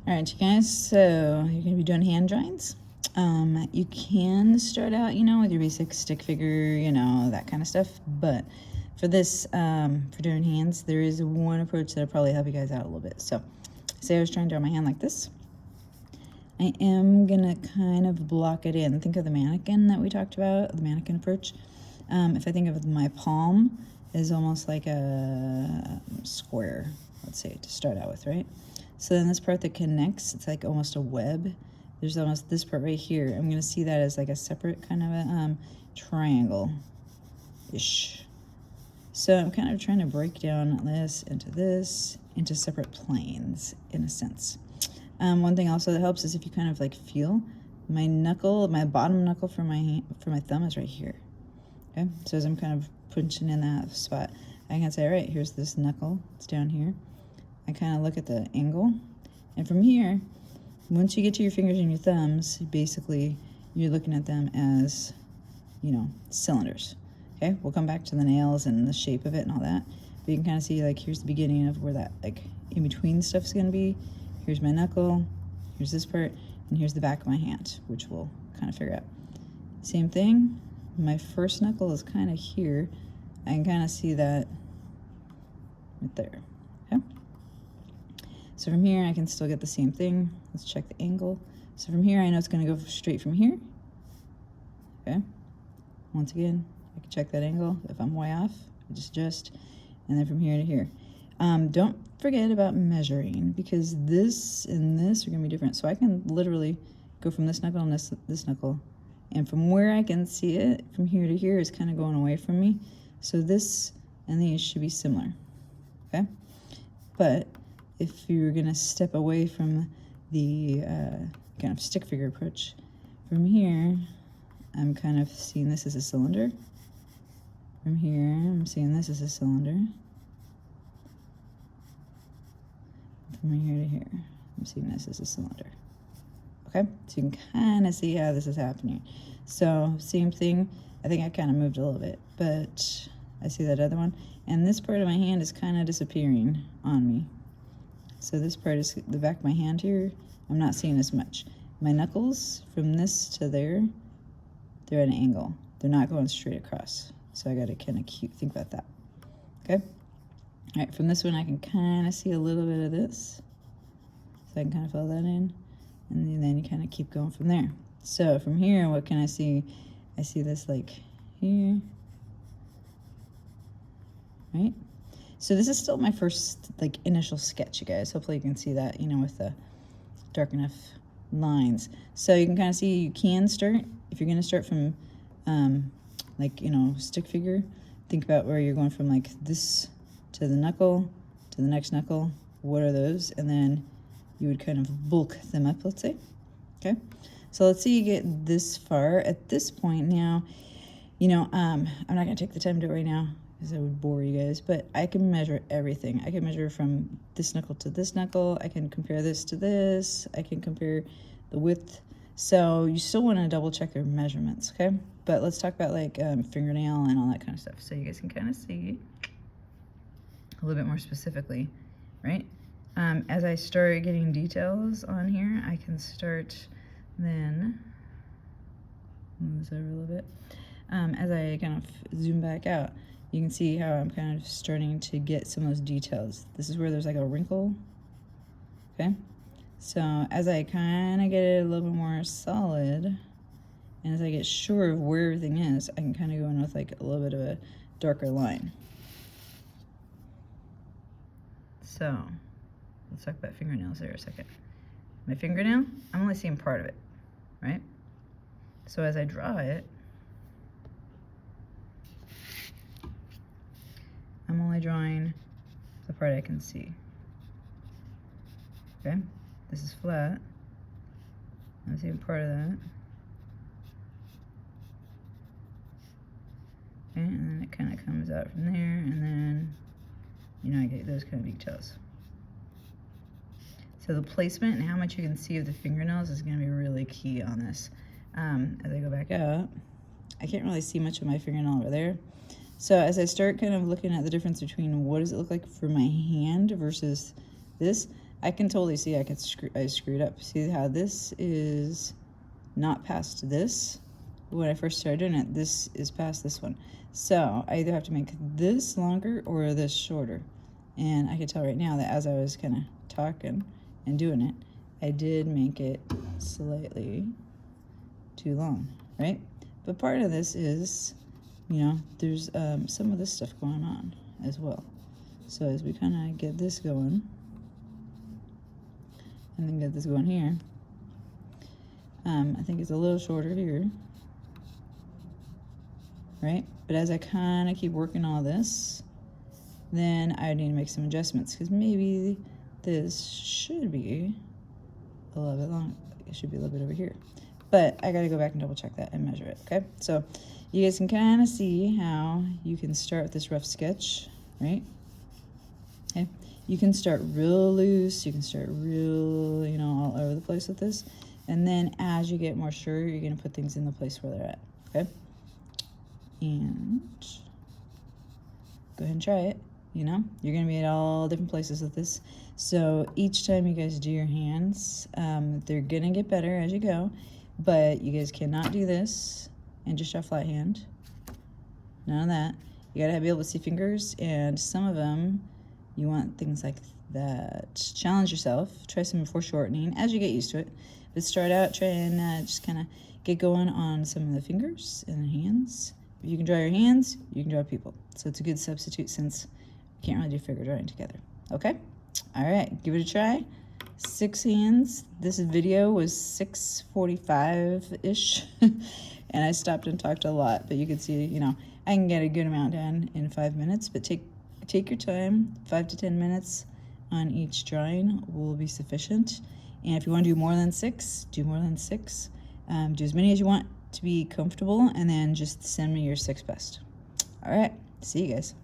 All right, you guys, so you're gonna be doing hand drawings. You can start out, with your basic stick figure, that kind of stuff. But for this, for doing hands, there is one approach that'll probably help you guys out a little bit. So, say I was trying to draw my hand like this. I am gonna kind of block it in. Think of the mannequin that we talked about, the mannequin approach. If I think of my palm as almost like a square, let's say, to start out with, right? So then this part that connects, it's like almost a web. There's almost this part right here. I'm going to see that as like a separate kind of a triangle-ish. So I'm kind of trying to break down this into separate planes, in a sense. One thing also that helps is if you kind of like feel my knuckle, my bottom knuckle for my thumb is right here. Okay, so as I'm kind of punching in that spot, I can say, all right, here's this knuckle, it's down here. I kind of look at the angle, and from here, once you get to your fingers and your thumbs, basically you're looking at them as, cylinders. Okay, we'll come back to the nails and the shape of it and all that, but you can kind of see, like, here's the beginning of where that, like, in-between stuff's gonna be. Here's my knuckle, here's this part, and here's the back of my hand, which we'll kind of figure out. Same thing, my first knuckle is kind of here. I can kind of see that right there, okay? So from here, I can still get the same thing. Let's check the angle. So from here, I know it's gonna go straight from here, okay? Once again, I can check that angle. If I'm way off, I just adjust, and then from here to here. Don't forget about measuring, because this and this are gonna be different. So I can literally go from this knuckle and this knuckle, and from where I can see it, from here to here is kind of going away from me. So this and these should be similar, okay? But if you're gonna step away from the kind of stick figure approach, from here, I'm kind of seeing this as a cylinder. From here, I'm seeing this as a cylinder. From here to here, I'm seeing this as a cylinder. Okay, so you can kind of see how this is happening. So same thing, I think I kind of moved a little bit, but I see that other one. And this part of my hand is kind of disappearing on me. So this part is the back of my hand here, I'm not seeing as much. My knuckles, from this to there, they're at an angle. They're not going straight across. So I gotta kind of think about that, okay? All right, from this one, I can kind of see a little bit of this. So I can kind of fill that in, and then you kind of keep going from there. So from here, what can I see? I see this like here, right? So this is still my first like initial sketch, you guys. Hopefully you can see that, with the dark enough lines. So you can kind of see you can start, if you're gonna start from stick figure, think about where you're going from like this to the knuckle, to the next knuckle. What are those? And then you would kind of bulk them up, let's say, okay? So let's say you get this far. At this point now, I'm not gonna take the time to do it right now because I would bore you guys, but I can measure everything. I can measure from this knuckle to this knuckle. I can compare this to this. I can compare the width. So you still wanna double check your measurements, okay? But let's talk about like fingernail and all that kind of stuff. So you guys can kind of see a little bit more specifically, right? As I start getting details on here, I can start then, move this over a little bit. As I kind of zoom back out, you can see how I'm kind of starting to get some of those details. This is where there's like a wrinkle, okay? So as I kind of get it a little bit more solid, and as I get sure of where everything is, I can kind of go in with like a little bit of a darker line. So let's talk about fingernails there a second. My fingernail, I'm only seeing part of it, right? So as I draw it, I'm only drawing the part I can see, okay? This is flat, I'm seeing part of that. Okay, and then it kind of comes out from there, and then, I get those kind of details. So the placement and how much you can see of the fingernails is gonna be really key on this. As I go back up, I can't really see much of my fingernail over there. So as I start kind of looking at the difference between what does it look like for my hand versus this, I can totally see I screwed up. See how this is not past this? When I first started doing it, this is past this one. So I either have to make this longer or this shorter. And I could tell right now that as I was kind of talking and doing it, I did make it slightly too long, right? But part of this is, you know, there's some of this stuff going on as well. So as we kind of get this going, and then get this going here, I think it's a little shorter here, right? But as I kind of keep working all this, then I need to make some adjustments, because maybe this should be a little bit long. It should be a little bit over here. But I got to go back and double check that and measure it, okay? So you guys can kind of see how you can start with this rough sketch, right? Okay. You can start real loose. You can start real, you know, all over the place with this. And then as you get more sure, you're going to put things in the place where they're at, okay? And go ahead and try it. You know, you're going to be at all different places with this. So each time you guys do your hands, they're going to get better as you go. But you guys cannot do this and just draw flat hand. None of that. You got to be able to see fingers. And some of them, you want things like that. Challenge yourself. Try some foreshortening as you get used to it. But start out, try and just kind of get going on some of the fingers and the hands. If you can draw your hands, you can draw people. So it's a good substitute since you can't really do figure drawing together. Okay? All right, give it a try. 6 hands. This video was 6:45-ish. And I stopped and talked a lot. But you can see, you know, I can get a good amount done in 5 minutes. But take your time. 5 to 10 minutes on each drawing will be sufficient. And if you want to do more than 6, do more than 6. Do as many as you want to be comfortable, and then just send me your 6 best. All right, see you guys.